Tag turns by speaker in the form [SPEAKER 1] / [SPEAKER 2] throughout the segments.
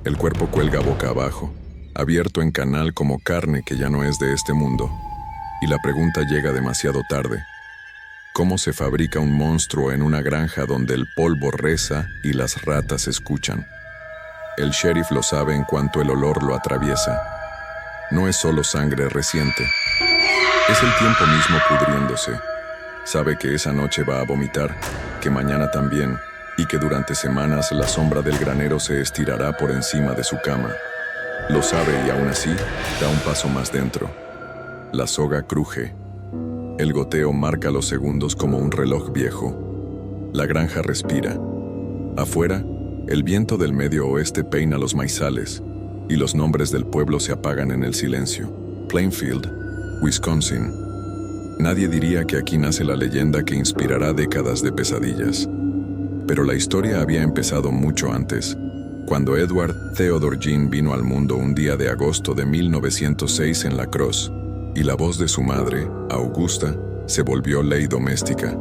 [SPEAKER 1] El cuerpo cuelga boca abajo, abierto en canal como carne que ya no es de este mundo. Y la pregunta llega demasiado tarde. ¿Cómo se fabrica un monstruo en una granja donde el polvo reza y las ratas escuchan? El sheriff lo sabe en cuanto el olor lo atraviesa. No es solo sangre reciente. Es el tiempo mismo pudriéndose. Sabe que esa noche va a vomitar, que mañana también, y que durante semanas la sombra del granero se estirará por encima de su cama. Lo sabe y aún así da un paso más dentro. La soga cruje. El goteo marca los segundos como un reloj viejo. La granja respira. Afuera, el viento del medio oeste peina los maizales y los nombres del pueblo se apagan en el silencio. Plainfield, Wisconsin. Nadie diría que aquí nace la leyenda que inspirará décadas de pesadillas. Pero la historia había empezado mucho antes, cuando Edward Theodore Jean vino al mundo un día de agosto de 1906 en La Crosse, y la voz de su madre, Augusta, se volvió ley doméstica.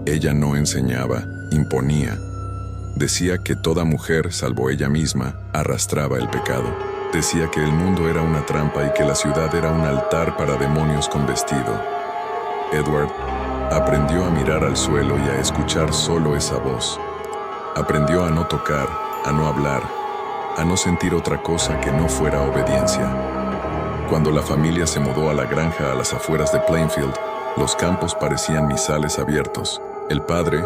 [SPEAKER 1] Ella no enseñaba, imponía. Decía que toda mujer, salvo ella misma, arrastraba el pecado. Decía que el mundo era una trampa y que la ciudad era un altar para demonios con vestido. Edward aprendió a mirar al suelo y a escuchar solo esa voz. Aprendió a no tocar, a no hablar, a no sentir otra cosa que no fuera obediencia. Cuando la familia se mudó a la granja a las afueras de Plainfield, los campos parecían misales abiertos. El padre,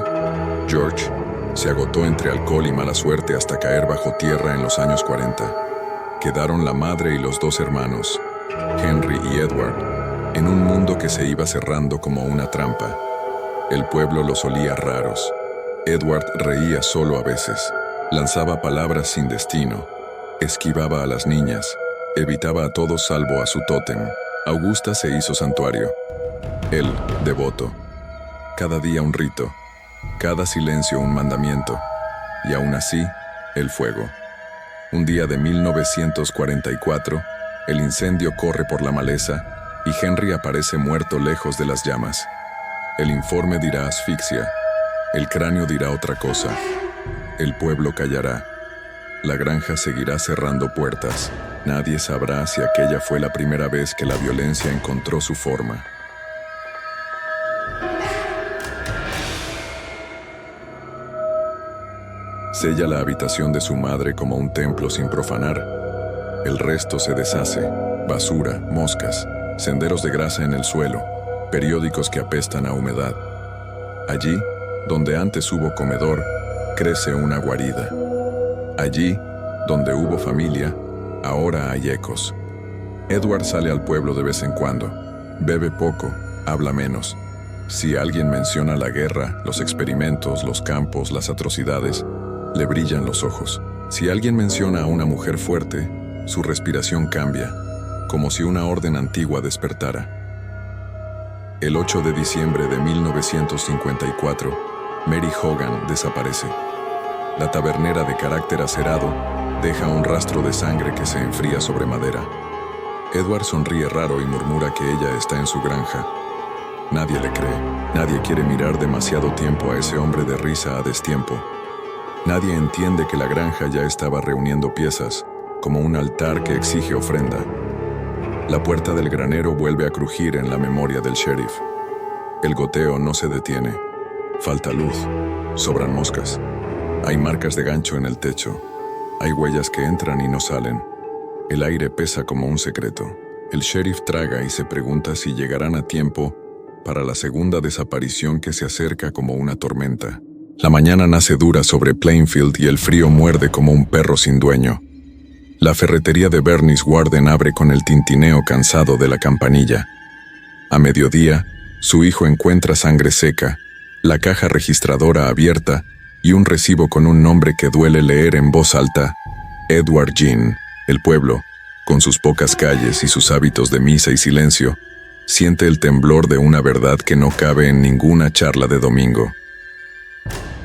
[SPEAKER 1] George, se agotó entre alcohol y mala suerte hasta caer bajo tierra en los años 40. Quedaron la madre y los dos hermanos, Henry y Edward, en un mundo que se iba cerrando como una trampa. El pueblo los olía raros. Edward reía solo a veces, lanzaba palabras sin destino, esquivaba a las niñas, evitaba a todos salvo a su tótem. Augusta se hizo santuario. Él, devoto. Cada día un rito, cada silencio un mandamiento, y aún así, el fuego. Un día de 1944, el incendio corre por la maleza y Henry aparece muerto lejos de las llamas. El informe dirá asfixia, el cráneo dirá otra cosa. El pueblo callará. La granja seguirá cerrando puertas. Nadie sabrá si aquella fue la primera vez que la violencia encontró su forma. Sella la habitación de su madre como un templo sin profanar. El resto se deshace. Basura, moscas, senderos de grasa en el suelo, periódicos que apestan a humedad. Allí, donde antes hubo comedor, crece una guarida. Allí, donde hubo familia, ahora hay ecos. Edward sale al pueblo de vez en cuando. Bebe poco, habla menos. Si alguien menciona la guerra, los experimentos, los campos, las atrocidades, le brillan los ojos. Si alguien menciona a una mujer fuerte, su respiración cambia, como si una orden antigua despertara. El 8 de diciembre de 1954, Mary Hogan desaparece. La tabernera de carácter acerado deja un rastro de sangre que se enfría sobre madera. Edward sonríe raro y murmura que ella está en su granja. Nadie le cree. Nadie quiere mirar demasiado tiempo a ese hombre de risa a destiempo. Nadie entiende que la granja ya estaba reuniendo piezas, como un altar que exige ofrenda. La puerta del granero vuelve a crujir en la memoria del sheriff. El goteo no se detiene. Falta luz. Sobran moscas. Hay marcas de gancho en el techo. Hay huellas que entran y no salen. El aire pesa como un secreto. El sheriff traga y se pregunta si llegarán a tiempo para la segunda desaparición que se acerca como una tormenta. La mañana nace dura sobre Plainfield y el frío muerde como un perro sin dueño. La ferretería de Bernice Warden abre con el tintineo cansado de la campanilla. A mediodía, su hijo encuentra sangre seca, la caja registradora abierta y un recibo con un nombre que duele leer en voz alta: Edward Jean. El pueblo, con sus pocas calles y sus hábitos de misa y silencio, siente el temblor de una verdad que no cabe en ninguna charla de domingo.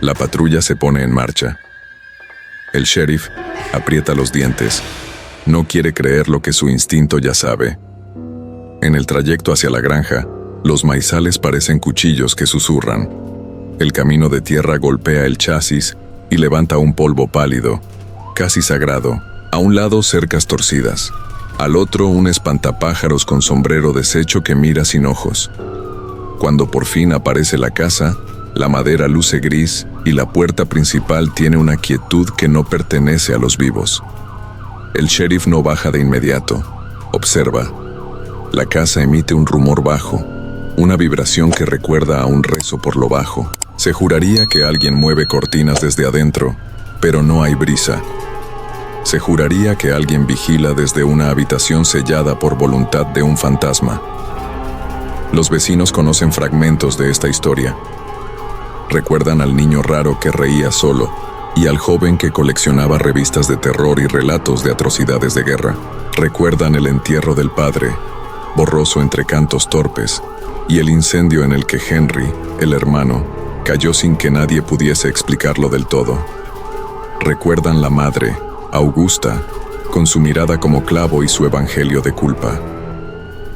[SPEAKER 1] La patrulla se pone en marcha. El sheriff aprieta los dientes. No quiere creer lo que su instinto ya sabe. En el trayecto hacia la granja, los maizales parecen cuchillos que susurran. El camino de tierra golpea el chasis y levanta un polvo pálido, casi sagrado, A un lado cercas torcidas, al otro un espantapájaros con sombrero deshecho que mira sin ojos. Cuando por fin aparece la casa, la madera luce gris y la puerta principal tiene una quietud que no pertenece a los vivos. El sheriff no baja de inmediato, observa. La casa emite un rumor bajo, una vibración que recuerda a un rezo por lo bajo. Se juraría que alguien mueve cortinas desde adentro, pero no hay brisa. Se juraría que alguien vigila desde una habitación sellada por voluntad de un fantasma. Los vecinos conocen fragmentos de esta historia. Recuerdan al niño raro que reía solo y al joven que coleccionaba revistas de terror y relatos de atrocidades de guerra. Recuerdan el entierro del padre, borroso entre cantos torpes, y el incendio en el que Henry, el hermano, cayó sin que nadie pudiese explicarlo del todo. Recuerdan la madre, Augusta, con su mirada como clavo y su evangelio de culpa.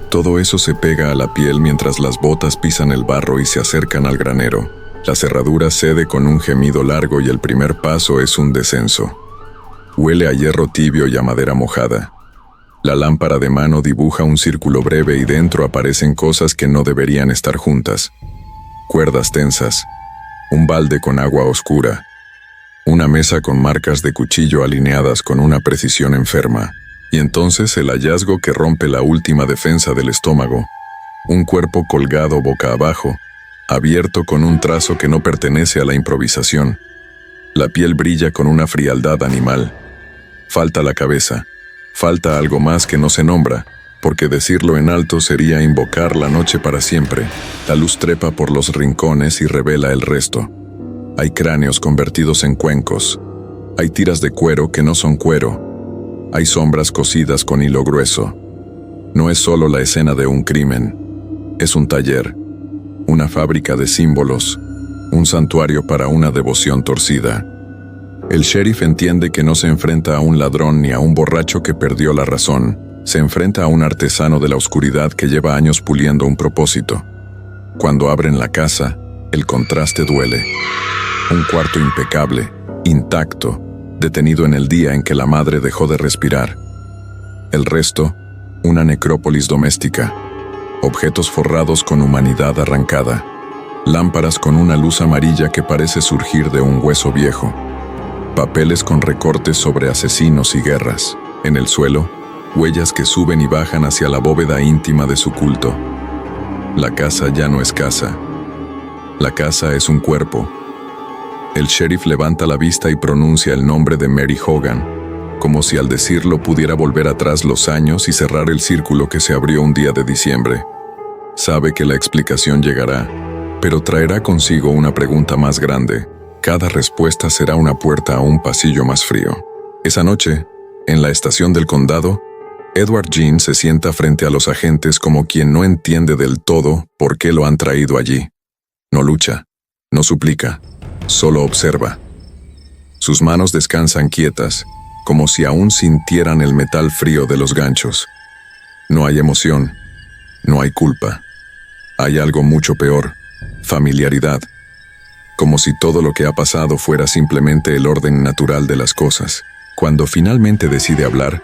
[SPEAKER 1] Todo eso se pega a la piel mientras las botas pisan el barro y se acercan al granero. La cerradura cede con un gemido largo y el primer paso es un descenso. Huele a hierro tibio y a madera mojada. La lámpara de mano dibuja un círculo breve y dentro aparecen cosas que no deberían estar juntas. Cuerdas tensas, un balde con agua oscura, una mesa con marcas de cuchillo alineadas con una precisión enferma, y entonces el hallazgo que rompe la última defensa del estómago, un cuerpo colgado boca abajo, abierto con un trazo que no pertenece a la improvisación. La piel brilla con una frialdad animal. Falta la cabeza, falta algo más que no se nombra, porque decirlo en alto sería invocar la noche para siempre. La luz trepa por los rincones y revela el resto. Hay cráneos convertidos en cuencos. Hay tiras de cuero que no son cuero. Hay sombras cosidas con hilo grueso. No es solo la escena de un crimen. Es un taller, una fábrica de símbolos, un santuario para una devoción torcida. El sheriff entiende que no se enfrenta a un ladrón ni a un borracho que perdió la razón. Se enfrenta a un artesano de la oscuridad que lleva años puliendo un propósito. Cuando abren la casa, el contraste duele. Un cuarto impecable, intacto, detenido en el día en que la madre dejó de respirar. El resto, una necrópolis doméstica. Objetos forrados con humanidad arrancada. Lámparas con una luz amarilla que parece surgir de un hueso viejo. Papeles con recortes sobre asesinos y guerras. En el suelo, huellas que suben y bajan hacia la bóveda íntima de su culto. La casa ya no es casa. La casa es un cuerpo. El sheriff levanta la vista y pronuncia el nombre de Mary Hogan, como si al decirlo pudiera volver atrás los años y cerrar el círculo que se abrió un día de diciembre. Sabe que la explicación llegará, pero traerá consigo una pregunta más grande. Cada respuesta será una puerta a un pasillo más frío. Esa noche, en la estación del condado, Edward Jean se sienta frente a los agentes como quien no entiende del todo por qué lo han traído allí. No lucha, no suplica, solo observa. Sus manos descansan quietas, como si aún sintieran el metal frío de los ganchos. No hay emoción, no hay culpa. Hay algo mucho peor, familiaridad. Como si todo lo que ha pasado fuera simplemente el orden natural de las cosas. Cuando finalmente decide hablar,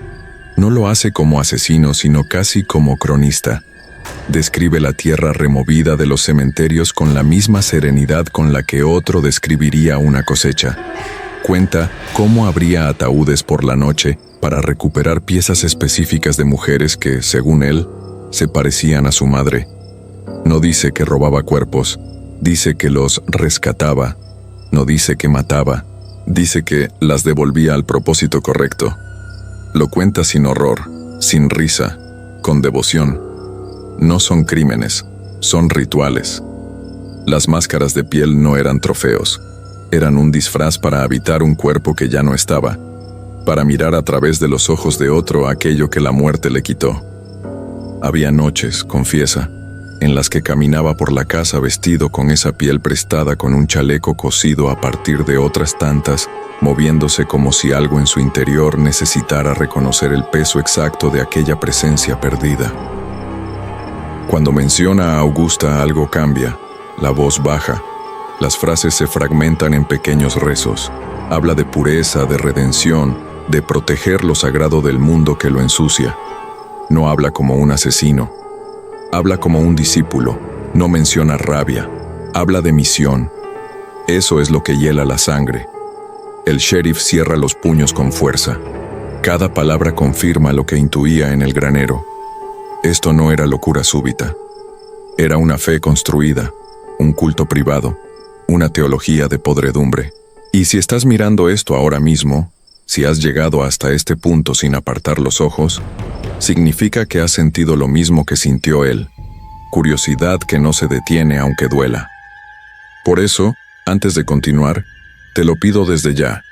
[SPEAKER 1] no lo hace como asesino, sino casi como cronista. Describe la tierra removida de los cementerios con la misma serenidad con la que otro describiría una cosecha. Cuenta cómo abría ataúdes por la noche para recuperar piezas específicas de mujeres que, según él, se parecían a su madre. No dice que robaba cuerpos, dice que los rescataba. No dice que mataba, dice que las devolvía al propósito correcto. Lo cuenta sin horror, sin risa, con devoción. No son crímenes, son rituales. Las máscaras de piel no eran trofeos, eran un disfraz para habitar un cuerpo que ya no estaba, para mirar a través de los ojos de otro aquello que la muerte le quitó. Había noches, confiesa, en las que caminaba por la casa vestido con esa piel prestada con un chaleco cosido a partir de otras tantas, moviéndose como si algo en su interior necesitara reconocer el peso exacto de aquella presencia perdida. Cuando menciona a Augusta, algo cambia, la voz baja, las frases se fragmentan en pequeños rezos. Habla de pureza, de redención, de proteger lo sagrado del mundo que lo ensucia. No habla como un asesino, habla como un discípulo, no menciona rabia, habla de misión. Eso es lo que hiela la sangre. El sheriff cierra los puños con fuerza. Cada palabra confirma lo que intuía en el granero. Esto no era locura súbita. Era una fe construida, un culto privado, una teología de podredumbre. Y si estás mirando esto ahora mismo, si has llegado hasta este punto sin apartar los ojos, significa que has sentido lo mismo que sintió él. Curiosidad que no se detiene aunque duela. Por eso, antes de continuar, te lo pido desde ya,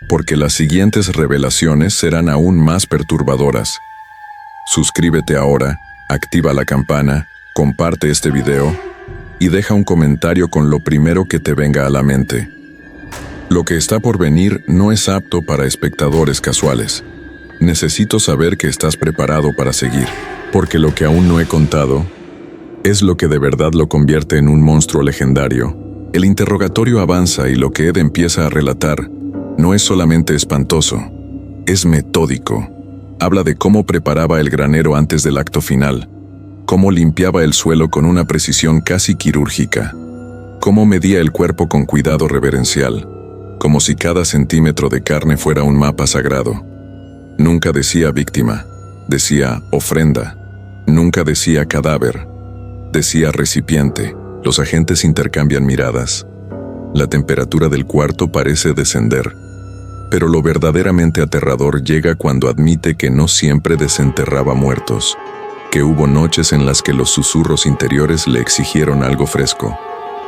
[SPEAKER 1] porque las siguientes revelaciones serán aún más perturbadoras. Suscríbete ahora, activa la campana, comparte este video y deja un comentario con lo primero que te venga a la mente. Lo que está por venir no es apto para espectadores casuales. Necesito saber que estás preparado para seguir, porque lo que aún no he contado es lo que de verdad lo convierte en un monstruo legendario. El interrogatorio avanza y lo que Ed empieza a relatar no es solamente espantoso, es metódico. Habla de cómo preparaba el granero antes del acto final, cómo limpiaba el suelo con una precisión casi quirúrgica, cómo medía el cuerpo con cuidado reverencial, como si cada centímetro de carne fuera un mapa sagrado. Nunca decía víctima, decía ofrenda. Nunca decía cadáver, decía recipiente. Los agentes intercambian miradas. La temperatura del cuarto parece descender. Pero lo verdaderamente aterrador llega cuando admite que no siempre desenterraba muertos, que hubo noches en las que los susurros interiores le exigieron algo fresco,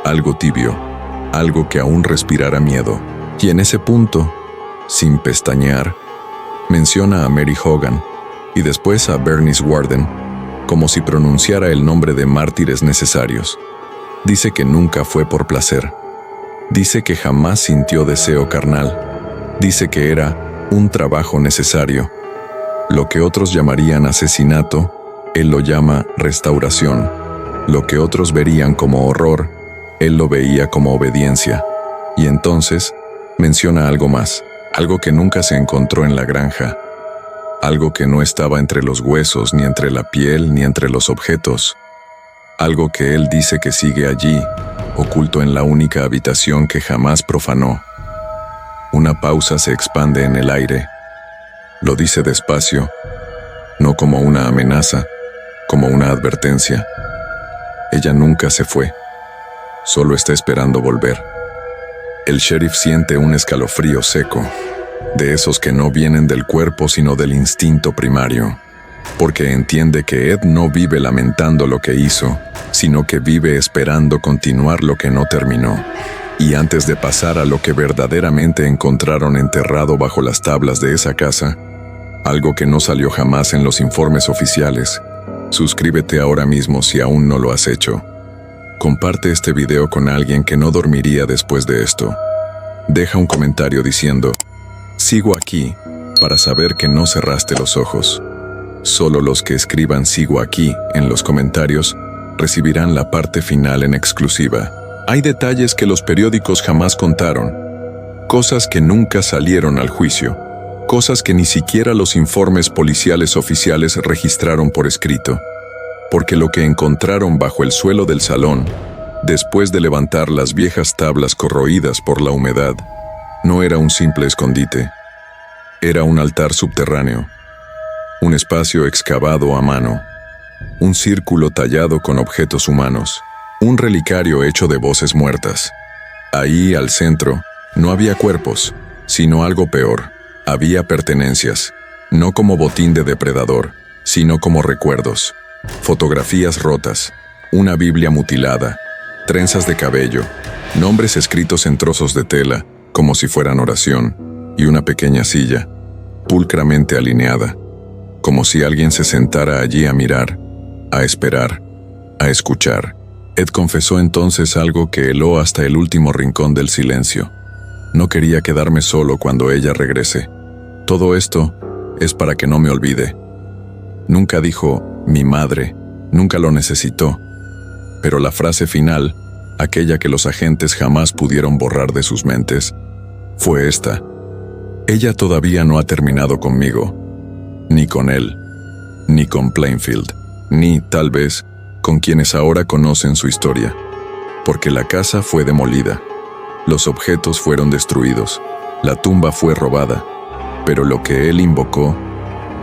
[SPEAKER 1] algo tibio, algo que aún respirara miedo. Y en ese punto, sin pestañear, menciona a Mary Hogan y después a Bernice Warden, como si pronunciara el nombre de mártires necesarios. Dice que nunca fue por placer. Dice que jamás sintió deseo carnal. Dice que era un trabajo necesario. Lo que otros llamarían asesinato, él lo llama restauración. Lo que otros verían como horror, él lo veía como obediencia. Y entonces menciona algo más, algo que nunca se encontró en la granja, algo que no estaba entre los huesos, ni entre la piel, ni entre los objetos, algo que él dice que sigue allí, oculto en la única habitación que jamás profanó. Una pausa se expande en el aire. Lo dice despacio, no como una amenaza, como una advertencia. Ella nunca se fue, solo está esperando volver. El sheriff siente un escalofrío seco, de esos que no vienen del cuerpo sino del instinto primario, porque entiende que Ed no vive lamentando lo que hizo, sino que vive esperando continuar lo que no terminó. Y antes de pasar a lo que verdaderamente encontraron enterrado bajo las tablas de esa casa, algo que no salió jamás en los informes oficiales, suscríbete ahora mismo si aún no lo has hecho. Comparte este video con alguien que no dormiría después de esto. Deja un comentario diciendo, sigo aquí, para saber que no cerraste los ojos. Solo los que escriban sigo aquí en los comentarios recibirán la parte final en exclusiva. Hay detalles que los periódicos jamás contaron, cosas que nunca salieron al juicio, cosas que ni siquiera los informes policiales oficiales registraron por escrito, porque lo que encontraron bajo el suelo del salón, después de levantar las viejas tablas corroídas por la humedad, no era un simple escondite, era un altar subterráneo, un espacio excavado a mano, un círculo tallado con objetos humanos, un relicario hecho de voces muertas. Ahí, al centro, no había cuerpos, sino algo peor. Había pertenencias, no como botín de depredador, sino como recuerdos. Fotografías rotas, una Biblia mutilada, trenzas de cabello, nombres escritos en trozos de tela, como si fueran oración, y una pequeña silla, pulcramente alineada, como si alguien se sentara allí a mirar, a esperar, a escuchar. Ed confesó entonces algo que heló hasta el último rincón del silencio. No quería quedarme solo cuando ella regrese. Todo esto es para que no me olvide. Nunca dijo, mi madre, nunca lo necesitó. Pero la frase final, aquella que los agentes jamás pudieron borrar de sus mentes, fue esta. Ella todavía no ha terminado conmigo, ni con él, ni con Plainfield, ni, tal vez, con quienes ahora conocen su historia, porque la casa fue demolida, los objetos fueron destruidos, la tumba fue robada, pero lo que él invocó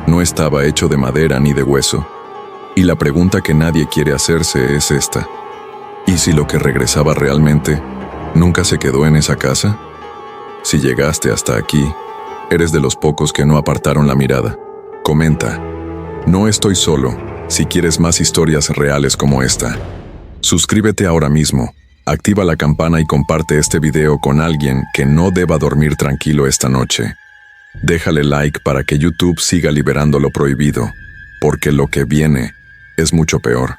[SPEAKER 1] no estaba hecho de madera ni de hueso. Y la pregunta que nadie quiere hacerse es esta: ¿y si lo que regresaba realmente nunca se quedó en esa casa? Si llegaste hasta aquí, eres de los pocos que no apartaron la mirada. Comenta: no estoy solo, si quieres más historias reales como esta. Suscríbete ahora mismo, activa la campana y comparte este video con alguien que no deba dormir tranquilo esta noche. Déjale like para que YouTube siga liberando lo prohibido, porque lo que viene es mucho peor.